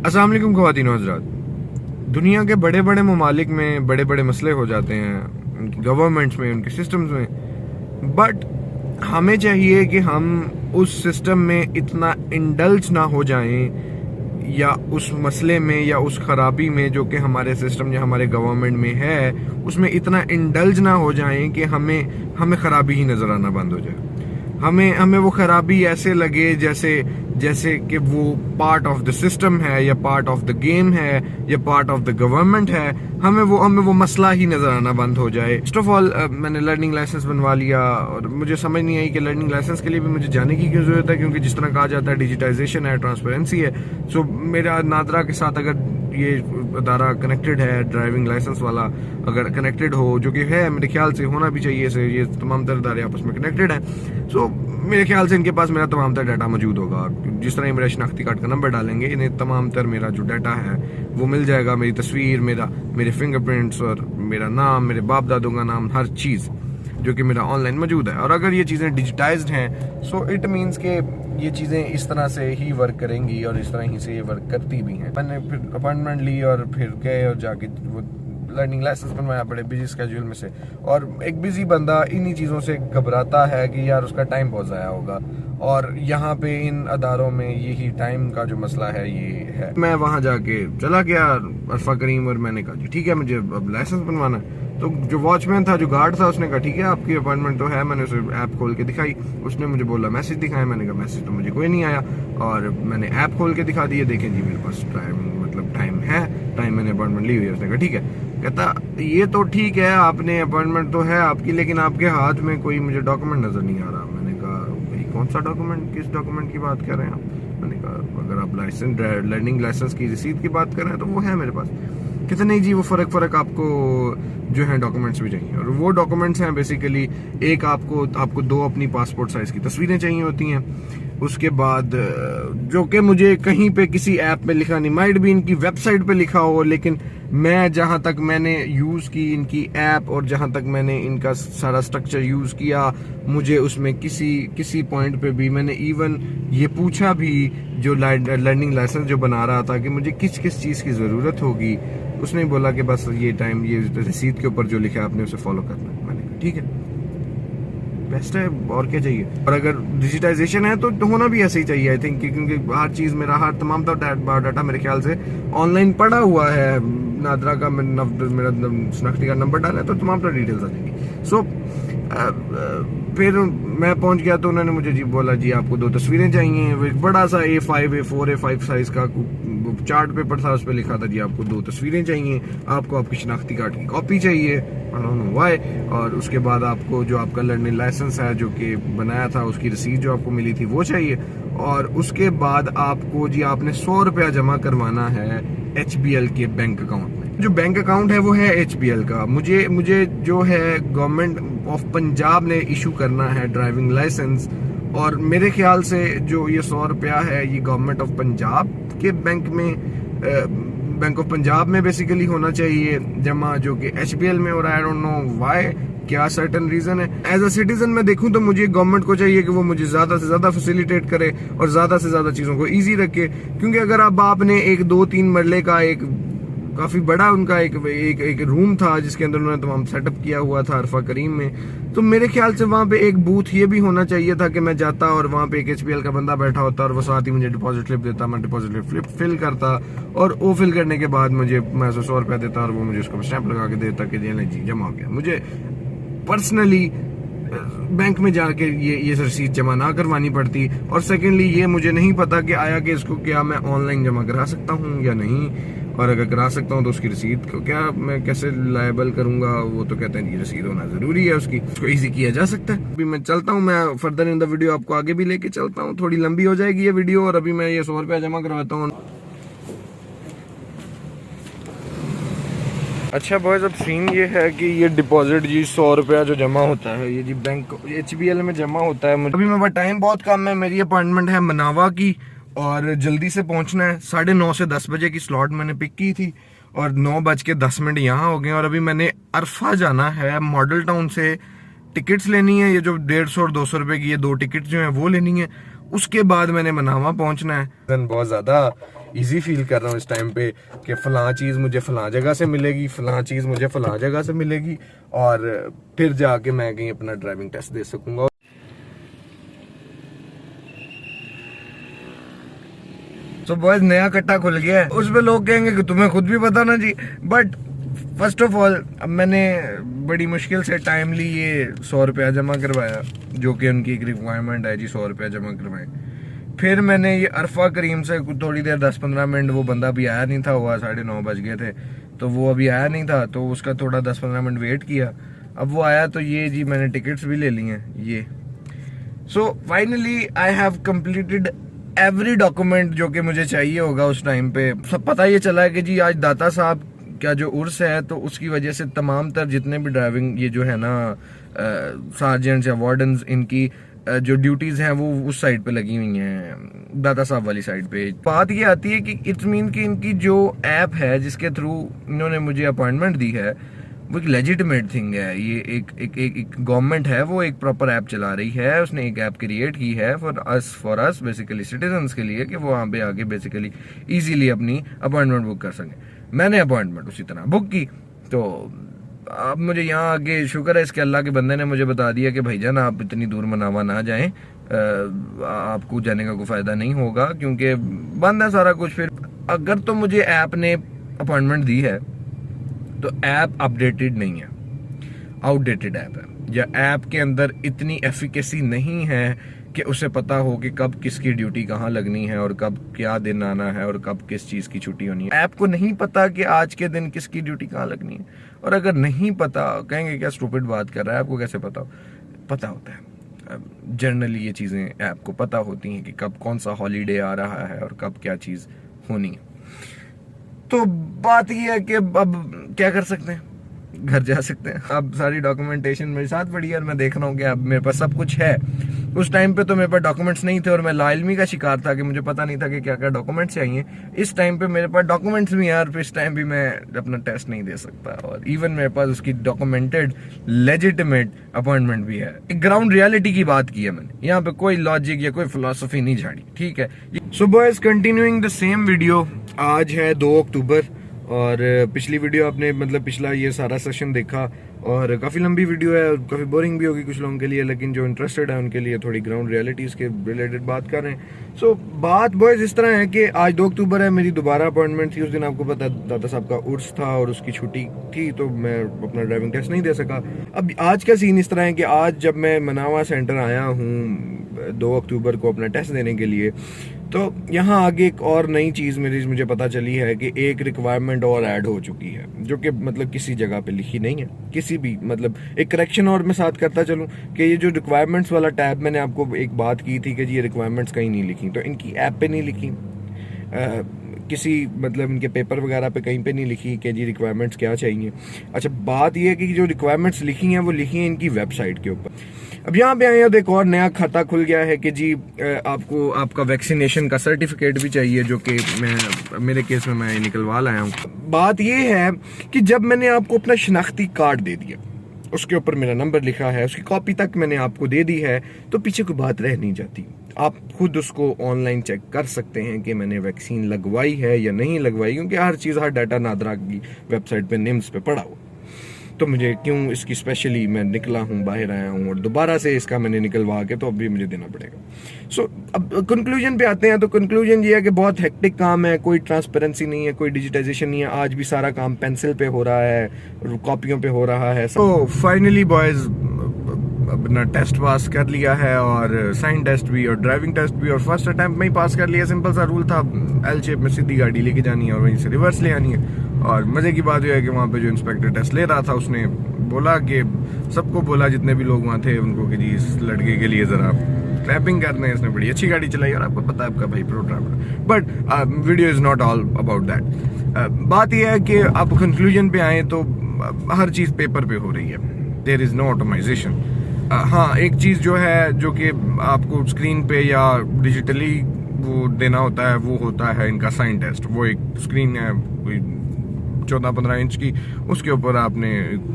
अस्सलाम वालेकुम ख़वातीन व हज़रात। दुनिया के बड़े बड़े ममालिक में बड़े बड़े मसले हो जाते हैं, उनकी गवर्नमेंट्स में, उनके सिस्टम्स में। बट हमें चाहिए कि हम उस सिस्टम में इतना इंडल्ज ना हो जाएं या उस मसले में या उस खराबी में जो कि हमारे सिस्टम या हमारे गवर्नमेंट में है, उसमें इतना इंडल्ज ना हो जाएं कि हमें खराबी ही नज़र आना बंद हो जाए। हमें वो खराबी ऐसे लगे जैसे कि वो पार्ट ऑफ द सिस्टम है या पार्ट ऑफ द गेम है या पार्ट ऑफ द गवर्नमेंट है। हमें वो मसला ही नजर आना बंद हो जाए। फर्स्ट ऑफ ऑल मैंने लर्निंग लाइसेंस बनवा लिया और मुझे समझ नहीं आई कि लर्निंग लाइसेंस के लिए भी मुझे जाने की क्यों जरूरत है, क्योंकि जिस तरह कहा जाता है डिजिटाइजेशन है, ट्रांसपेरेंसी है। सो मेरा नादरा के साथ अगर ये अदारा कनेक्टेड है, ड्राइविंग लाइसेंस वाला अगर कनेक्टेड हो, जो कि है मेरे ख्याल से होना भी चाहिए, से ये तमाम तर अदारे आपस में कनेक्टेड हैं। सो मेरे ख्याल से इनके पास मेरा तमाम तर डाटा मौजूद होगा। जिस तरह मेरा शनाख्ती कार्ड का नंबर डालेंगे, इन्हें तमाम तर मेरा जो डाटा है वो मिल जाएगा। मेरी तस्वीर, मेरे फिंगरप्रिंट्स और मेरा नाम, मेरे बाप दादों का नाम, हर चीज़ जो कि मेरा ऑनलाइन मौजूद है। और अगर ये चीज़ें डिजिटाइज्ड हैं, सो इट मीन्स के ये चीज़ें इस तरह से ही वर्क करेंगी और इस तरह ही से ये वर्क करती भी हैं। मैंने फिर अपॉइंटमेंट ली और फिर गए और जाके वो लर्निंग लाइसेंस बनवाया बड़े बिजी स्केड्यूल में से। और एक बिजी बंदा इन्हीं चीज़ों से घबराता है कि यार उसका टाइम बहुत ज़ाया होगा, और यहाँ पे इन अदारों में यही टाइम का जो मसला है ये है। मैं वहाँ जाके चला गया अरफा करीम और मैंने कहा जी ठीक है, मुझे अब लाइसेंस बनवाना है। तो जो वॉचमैन था, जो गार्ड था, उसने कहा ठीक है आपकी अपॉइंटमेंट तो है। मैंने उसे ऐप खोल के दिखाई, उसने मुझे बोला मैसेज दिखाया। मैंने कहा मैसेज तो मुझे कोई नहीं आया, और मैंने ऐप खोल के दिखा दिया, देखें जी मेरे पास टाइम है, टाइम मैंने अपॉइंटमेंट ली हुई है। उसने कहा ठीक है। कहता ये तो ठीक है, आपने अपॉइंटमेंट तो है आपकी, लेकिन आपके हाथ में कोई मुझे डॉक्यूमेंट नजर नहीं आ रहा। मैंने कहा भाई कौन सा डॉक्यूमेंट, किस डॉक्यूमेंट की बात कर रहे हैं आप? मैंने कहा अगर आप लर्निंग लाइसेंस की रसीद की बात कर रहे हैं तो वो है मेरे पास। कहते नहीं जी वो फ़र्क आपको जो है डॉक्यूमेंट्स भी चाहिए, और वो डॉक्यूमेंट्स हैं बेसिकली एक आपको 2 अपनी पासपोर्ट साइज की तस्वीरें चाहिए होती हैं। उसके बाद जो कि मुझे कहीं पे किसी ऐप पे लिखा नहीं, माइट भी इनकी वेबसाइट पे लिखा हो, लेकिन मैं जहां तक मैंने यूज़ की इनकी ऐप और जहां तक मैंने इनका सारा स्ट्रक्चर यूज़ किया, मुझे उसमें किसी पॉइंट पे भी मैंने इवन ये पूछा भी जो लर्निंग लाइसेंस जो बना रहा था कि मुझे किस चीज़ की ज़रूरत होगी। उसने बोला कि बस ये रसीद के ऊपर जो लिखा है आपने उसे फॉलो करना है। मैंने कहा ठीक है, बेस्ट है, और क्या चाहिए। और अगर डिजिटाइजेशन है तो होना भी ऐसे ही चाहिए आई थिंक, क्योंकि हर चीज़ हर तमाम डाटा मेरे ख्याल से ऑनलाइन पड़ा हुआ है। नादरा का मेरा शनाख्ती का नंबर डाला है तो तमाम डिटेल्स आ जाएंगी। सो फिर मैं पहुंच गया तो उन्होंने मुझे जी बोला जी आपको 2 तस्वीरें चाहिए। वो एक बड़ा सा A5 A4 A5 साइज का चार्ट पेपर था, उस पर लिखा था जी आपको 2 तस्वीरें चाहिए, आपको आपकी शनाख्ती कार्ड की कॉपी चाहिए, आई डोंट नो व्हाई, और उसके बाद आपको जो आपका लर्निंग लाइसेंस है जो कि बनाया था उसकी रसीद जो आपको मिली थी वो चाहिए, और उसके बाद आपको जी आपने 100 रुपया जमा करवाना है HBL के बैंक अकाउंट में। जो बैंक अकाउंट है वो है HBL का। मुझे जो है गवर्नमेंट ऑफ पंजाब ने इशू करना है ड्राइविंग लाइसेंस, और मेरे ख्याल से जो ये 100 रुपया है ये गवर्नमेंट ऑफ पंजाब के बैंक ऑफ पंजाब में बेसिकली होना चाहिए जमा, जो कि HBL में हो रहा है। आई डोंट नो व्हाई, क्या सर्टेन रीजन है। एज अ सिटीजन मैं देखूं तो मुझे गवर्नमेंट को चाहिए कि वो मुझे ज्यादा से ज्यादा फैसिलिटेट करे और ज्यादा से ज्यादा चीजों को इजी रखे, क्योंकि अगर अब आपने एक 2-3 मरले का एक काफी बड़ा उनका एक रूम था जिसके अंदर उन्होंने तमाम सेटअप किया हुआ था अरफा करीम में, तो मेरे ख्याल से वहां पे एक बूथ ये भी होना चाहिए था कि मैं जाता और वहां पे एक HBL का बंदा बैठा होता और वो साथ ही मुझे डिपॉजिट स्लिप देता, मैं डिपॉजिट स्लिप फिल करता, और वो फिल करने के बाद मैं 100 रुपया देता और वो मुझे उसको स्टैंप लगा के देता कि जी जमा हो गया। मुझे पर्सनली बैंक में जाके ये रसीद जमा ना करवानी पड़ती, और सेकेंडली ये मुझे नहीं पता कि आया कि इसको क्या मैं ऑनलाइन जमा करा सकता हूँ या नहीं, और अगर करा सकता हूँ तो उसकी रसीद को क्या मैं कैसे लायबल करूंगा। वो तो कहते हैं कि रसीद होना जरूरी है, उसको इजी किया जा सकता है। अभी मैं चलता हूँ, मैं फर्दर इन द वीडियो आपको आगे भी लेके चलता हूँ, थोड़ी लंबी हो जाएगी ये वीडियो, और अभी मैं ये 100 रुपया जमा करवाता हूँ। अच्छा बॉयज, अब सीन ये है कि ये डिपॉजिट जी 100 रुपया जो जमा होता है ये जी बैंक HBL में जमा होता है। अभी मेरा टाइम बहुत कम है, मेरी अपॉइंटमेंट है मनावा की और जल्दी से पहुंचना है। 9:30 से 10 बजे की स्लॉट मैंने पिक की थी और 9:10 यहाँ हो गए, और अभी मैंने अरफा जाना है। मॉडल टाउन से टिकट्स लेनी है, ये जो 150 और 200 रुपए की ये 2 टिकट जो है वो लेनी है। उसके बाद मैंने मनावा पहुंचना है। बहुत ज्यादा इजी फील कर रहा हूँ इस टाइम पे कि फ़लाँ चीज़ मुझे फ़लाँ जगह से मिलेगी, फ़लाँ चीज़ मुझे फ़लाँ जगह से मिलेगी, और फिर जाके मैं कहीं अपना ड्राइविंग टेस्ट दे सकूँगा। तो बॉयज नया कट्टा खुल गया है, उस पे लोग कहेंगे कि तुम्हें खुद भी पता ना जी, बट फर्स्ट ऑफ ऑल अब मैंने बड़ी मुश्किल से टाइमली ये 100 रुपया जमा करवाया, जो कि उनकी एक रिक्वायरमेंट है जी, 100 रुपया जमा करवाएं। फिर मैंने ये अरफा करीम से थोड़ी देर 10-15 मिनट, वो बंदा अभी आया नहीं था, हुआ 9:30 बज गए थे, तो वो अभी आया नहीं था, तो उसका थोड़ा 10-15 मिनट वेट किया। अब वो आया तो ये जी मैंने टिकट्स भी ले ली हैं ये। So finally I have completed every document जो कि मुझे चाहिए होगा उस टाइम पे। सब पता ये चला है कि जी आज दाता साहब का जो उर्स है, तो उसकी वजह से तमाम तर जितने भी ड्राइविंग ये जो है ना सार्जेंट्स या वार्डन्स, इनकी जो ड्यूटीज हैं वो उस साइड पे लगी हुई हैं, दाता साहब वाली साइड पे। बात ये आती है कि इट्स मीन कि इनकी जो ऐप है जिसके थ्रू इन्होंने मुझे अपॉइंटमेंट दी है, वो एक लेजिटिमेट थिंग है। ये एक गवर्नमेंट है, वो एक प्रॉपर ऐप चला रही है, उसने एक ऐप क्रिएट की है फॉर अस बेसिकली सिटीजन्स के लिए, कि वो वहाँ पे आके बेसिकली इजीली अपनी अपॉइंटमेंट बुक कर सकें। मैंने अपॉइंटमेंट उसी तरह बुक की, तो अब मुझे यहाँ आगे शुक्र है इसके अल्लाह के बंदे ने मुझे बता दिया कि भाईजान आप इतनी दूर मनावा ना जाएं, आपको जाने का कोई फ़ायदा नहीं होगा क्योंकि बंद है सारा कुछ। फिर अगर तो मुझे ऐप ने अपॉइंटमेंट दी है तो ऐप अपडेटेड नहीं है, आउटडेटेड ऐप है, या ऐप के अंदर इतनी एफिकेसी नहीं है कि उसे पता हो कि कब किसकी ड्यूटी कहाँ लगनी है और कब क्या दिन आना है और कब किस चीज़ की छुट्टी होनी है। ऐप को नहीं पता कि आज के दिन किसकी ड्यूटी कहाँ लगनी है, और अगर नहीं पता कहेंगे क्या स्टूपिड बात कर रहा है, आपको कैसे पता हो? पता होता है। जनरली ये चीज़ें ऐप को पता होती हैं कि कब कौन सा हॉलीडे आ रहा है और कब क्या चीज़ होनी है। तो बात ये है कि अब क्या कर सकते हैं, घर जा सकते हैं। अब सारी डॉक्यूमेंटेशन मेरे साथ पड़ी है और मैं देख रहा हूँ कि अब मेरे पास सब कुछ है। उस टाइम पे तो मेरे पास डॉक्यूमेंट्स नहीं थे और मैं लाइलमी का शिकार था कि मुझे पता नहीं था कि क्या क्या डॉक्यूमेंट्स चाहिए। इस टाइम पे मेरे पास डॉक्यूमेंट्स भी हैं और इस टाइम भी मैं अपना टेस्ट नहीं दे सकता, और इवन मेरे पास उसकी डॉक्यूमेंटेड लेजिटिमेट अपॉइंटमेंट भी है। एक ग्राउंड रियलिटी की बात की है मैंने, यहाँ पे कोई लॉजिक या कोई फिलोसफी नहीं झाड़ी, ठीक है। So boys, continuing the same video, आज है 2 अक्टूबर और पिछली वीडियो आपने मतलब पिछला ये सारा सेशन देखा और काफ़ी लंबी वीडियो है और काफ़ी बोरिंग भी होगी कुछ लोगों के लिए, लेकिन जो इंटरेस्टेड है उनके लिए थोड़ी ग्राउंड रियलिटीज़ के रिलेटेड बात कर रहे हैं। सो बात बॉयज इस तरह है कि आज 2 अक्टूबर है, मेरी दोबारा अपॉइंटमेंट थी। उस दिन आपको पता है दादा साहब का उर्स था और उसकी छुट्टी थी, तो मैं अपना ड्राइविंग टेस्ट नहीं दे सका। अब आज का सीन इस तरह है कि आज जब मैं मनावा सेंटर आया हूँ 2 अक्टूबर को अपना टेस्ट देने के लिए, तो यहाँ आगे एक और नई चीज़ मुझे पता चली है कि एक रिक्वायरमेंट और ऐड हो चुकी है, जो कि मतलब किसी जगह पे लिखी नहीं है, किसी भी मतलब एक करेक्शन और मैं साथ करता चलूँ कि ये जो रिक्वायरमेंट्स वाला टैब मैंने आपको एक बात की थी कि ये रिक्वायरमेंट्स कहीं नहीं लिखी, तो इनकी ऐप पे नहीं लिखी, किसी मतलब इनके पेपर वगैरह पे कहीं पे नहीं लिखी कि जी रिक्वायरमेंट्स क्या चाहिए। अच्छा, बात ये है कि जो रिक्वायरमेंट्स लिखी हैं वो लिखी हैं इनकी वेबसाइट के ऊपर। अब यहाँ पे आए एक और नया खाता खुल गया है कि जी आपको आपका वैक्सीनेशन का सर्टिफिकेट भी चाहिए, जो कि मेरे केस में मैं निकलवा लाया हूँ। बात ये है कि जब मैंने आपको अपना शनाख्ती कार्ड दे दिया, उसके ऊपर मेरा नंबर लिखा है, उसकी कॉपी तक मैंने आपको दे दी है, तो पीछे कोई बात रह नहीं जाती। आप खुद उसको ऑनलाइन चेक कर सकते हैं कि मैंने वैक्सीन लगवाई है या नहीं लगवाई, क्योंकि हर चीज़ हर डाटा नादरा की वेबसाइट पे निम्स पे पड़ा हुआ। तो मुझे क्यों इसकी स्पेशली मैं निकला हूँ, बाहर आया हूँ और दोबारा से इसका मैंने निकलवा के तो अभी मुझे देना पड़ेगा। सो अब कंक्लूजन पे आते हैं। तो कंक्लूजन ये है कि बहुत हेक्टिक काम है, कोई ट्रांसपेरेंसी नहीं है, कोई डिजिटाइजेशन नहीं है। आज भी सारा काम पेंसिल पे हो रहा है, कॉपियों पे हो रहा है। तो फाइनली बॉयज अपना टेस्ट पास कर लिया है, और साइन टेस्ट भी और ड्राइविंग टेस्ट भी, और फर्स्ट अटेम्प्ट में ही पास कर लिया। सिंपल सा रूल था, एल शेप में सीधी गाड़ी लेके जानी है और वहीं से रिवर्स ले आनी है। और मज़े की बात यह है कि वहाँ पे जो इंस्पेक्टर टेस्ट ले रहा था उसने बोला कि सबको बोला, जितने भी लोग वहाँ थे उनको, कि जी इस लड़के के लिए ज़रा क्लैपिंग करना है, इसने बड़ी अच्छी गाड़ी चलाई और आपको पता है आपका भाई pro driver. But video is not all about that. बात यह है कि आप कंक्लूजन पे आए तो हर चीज़ पेपर पे हो रही है, देयर इज़ नो ऑटोमाइजेशन। हाँ, एक चीज़ जो है जो कि आपको स्क्रीन पे या डिजिटली वो देना होता है, वो होता है इनका साइन टेस्ट। वो एक स्क्रीन है कोई 14-15 इंच की, उसके ऊपर आपने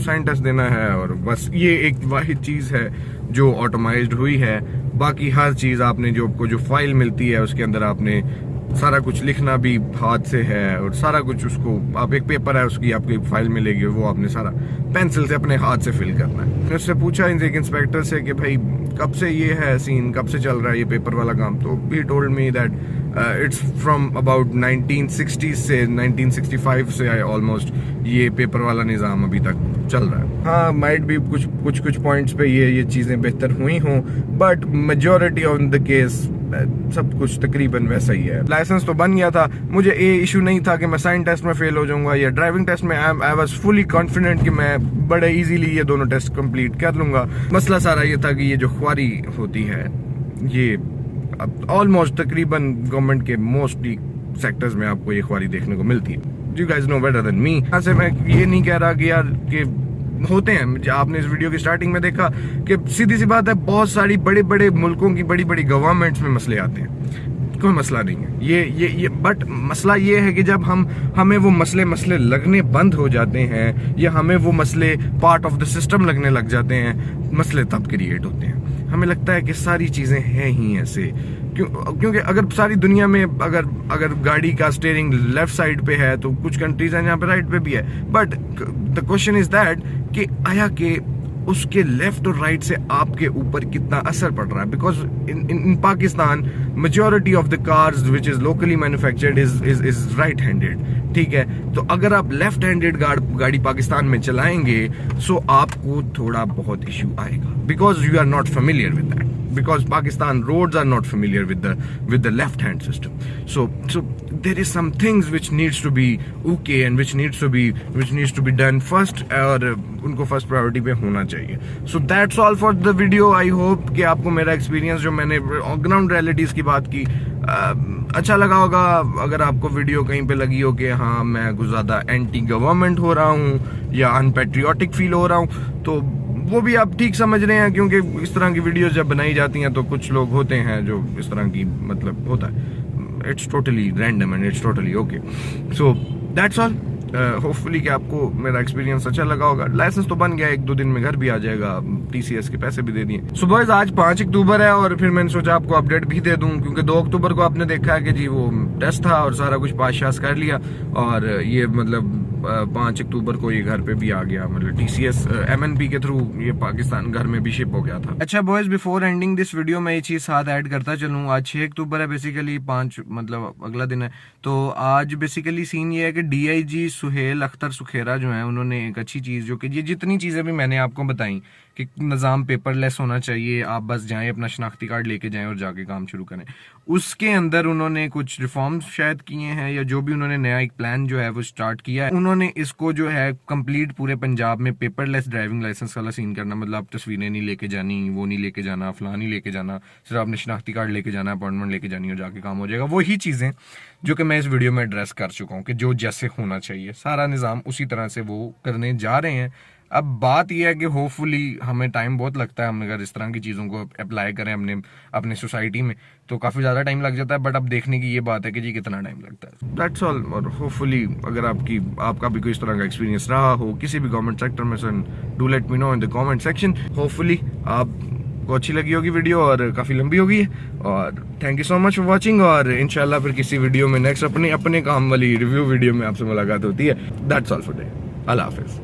साइन टेस्ट देना है, और बस ये एक वाहिद चीज़ है जो ऑटोमाइज्ड हुई है। बाकी हर चीज़ आपने जो फाइल मिलती है उसके अंदर आपने सारा कुछ लिखना भी हाथ से है, और सारा कुछ उसको आप एक पेपर है उसकी आपकी फाइल मिलेगी, वो आपने सारा पेंसिल से अपने हाथ से फिल करना है। मैंने उससे पूछा एक इंस्पेक्टर से कि भाई कब से ये है सीन, कब से चल रहा है ये पेपर वाला काम, तो he told me that it's from about 1960 से 1965 से ऑलमोस्ट ये पेपर वाला निज़ाम अभी तक चल रहा है। हाँ, माइट भी कुछ पॉइंट्स पे ये चीज़ें बेहतर हुई हों, but majority on the case सब कुछ तकरीबन वैसा ही है। लाइसेंस तो बन गया था, मुझे ये इशू नहीं था कि मैं साइन टेस्ट में फेल हो जाऊंगा या ड्राइविंग टेस्ट में। आई वाज फुली कॉन्फिडेंट कि मैं बड़े इजीली ये दोनों टेस्ट कंप्लीट कर लूंगा। मसला सारा ये था कि ये जो ख्वारी होती है ये ऑलमोस्ट तकरीबन गवर्नमेंट के मोस्टली सेक्टर्स में आपको ये ख्वारी देखने को मिलती है। You guys know better than me. यहाँ से मैं ये नहीं कह रहा कि यार कि होते हैं, आपने इस वीडियो की स्टार्टिंग में देखा कि सीधी सी बात है, बहुत सारी बड़े बड़े मुल्कों की बड़ी बड़ी गवर्नमेंट्स में मसले आते हैं, कोई मसला नहीं है ये बट मसला ये है कि जब हमें वो मसले लगने बंद हो जाते हैं या हमें वो मसले पार्ट ऑफ द सिस्टम लगने लग जाते हैं, मसले तब क्रिएट होते हैं। हमें लगता है कि सारी चीजें हैं ही ऐसे, क्योंकि अगर सारी दुनिया में अगर गाड़ी का स्टीयरिंग लेफ्ट साइड पे है तो कुछ कंट्रीज हैं जहाँ पे राइट पे भी है, but the question is that कि आया कि उसके लेफ्ट और राइट से आपके ऊपर कितना असर पड़ रहा है। Because in Pakistan majority of the cars which is locally manufactured is right handed, ठीक है। तो अगर आप लेफ्ट हैंडेड गाड़ी पाकिस्तान में चलाएंगे सो आपको थोड़ा बहुत इश्यू आएगा, because you are not familiar with that, because Pakistan roads are not familiar with the left hand system. So there is some things which needs to be okay and which needs to be done first, और उनको first priority पे होना चाहिए। So that's all for the video. I hope कि आपको मेरा experience जो मैंने ग्राउंड रियलिटीज की बात की अच्छा लगा होगा। अगर आपको वीडियो कहीं पे लगी हो कि हाँ मैं कुछ ज्यादा एंटी गवर्नमेंट हो रहा हूँ या अनपेट्रियोटिक फील हो रहा हूँ, तो वो भी आप ठीक समझ रहे हैं, क्योंकि इस तरह की वीडियोस जब बनाई जाती हैं तो कुछ लोग होते हैं जो इस तरह की मतलब होता है, it's totally random and it's totally okay. So that's all. Hopefully कि आपको मेरा एक्सपीरियंस अच्छा लगा होगा। लाइसेंस तो बन गया, 1-2 दिन में घर भी आ जाएगा, TCS के पैसे भी दे दिए। सुबह आज 5 अक्टूबर है और फिर मैंने सोचा आपको अपडेट भी दे दूं, क्योंकि 2 अक्टूबर को आपने देखा है कि जी वो टेस्ट था और सारा कुछ पास शास कर लिया, और ये मतलब 5 अक्टूबर को ये घर पे भी आ गया, मतलब TCS MNP के थ्रू ये पाकिस्तान घर में भी शिप हो गया था। अच्छा boys, before ending this video मैं ये चीज साथ ऐड करता चलूँ, आज 6 अक्टूबर है, बेसिकली 5 मतलब अगला दिन है। तो आज बेसिकली सीन ये है कि DIG सुहेल अख्तर सुखेरा जो है, उन्होंने एक अच्छी चीज, जो कि ये जितनी चीजें भी मैंने आपको बताई कि निज़ाम पेपरलेस होना चाहिए, आप बस जाएं अपना शनाख्ती कार्ड लेके जाएं और जाके काम शुरू करें, उसके अंदर उन्होंने कुछ रिफॉर्म्स शायद किए हैं, या जो भी उन्होंने नया एक प्लान जो है वो स्टार्ट किया है। उन्होंने इसको जो है कंप्लीट पूरे पंजाब में पेपरलेस ड्राइविंग लाइसेंस वाला सीन करना, मतलब आप तस्वीरें नहीं लेके जानी, वो नहीं लेके जाना, फलां नहीं लेके जाना, सिर्फ आपने शनाख्ती कार्ड लेके जाना, अपॉइंटमेंट लेके जानी और जाके काम हो जाएगा। वही चीज़ें जो कि मैं इस वीडियो में एड्रेस कर चुका हूँ कि जो जैसे होना चाहिए सारा निज़ाम उसी तरह से वो करने जा रहे हैं। अब बात यह है कि होपफुली हमें टाइम बहुत लगता है, हम अगर इस तरह की चीज़ों को अप्लाई करें अपने सोसाइटी में तो काफ़ी ज़्यादा टाइम लग जाता है, बट अब देखने की ये बात है कि जी कितना टाइम लगता है। That's all. और होपफुली अगर आपका भी कोई इस तरह का एक्सपीरियंस रहा हो किसी भी गवर्नमेंट सेक्टर में, so do let me know in the comment section. Hopefully आपको अच्छी लगी होगी वीडियो और काफ़ी लंबी होगी है, और thank you so much for watching, और इंशाल्लाह फिर किसी वीडियो में नेक्स्ट अपने काम वाली रिव्यू वीडियो में आपसे मुलाकात होती है। That's all for today. अल्लाह हाफिज़।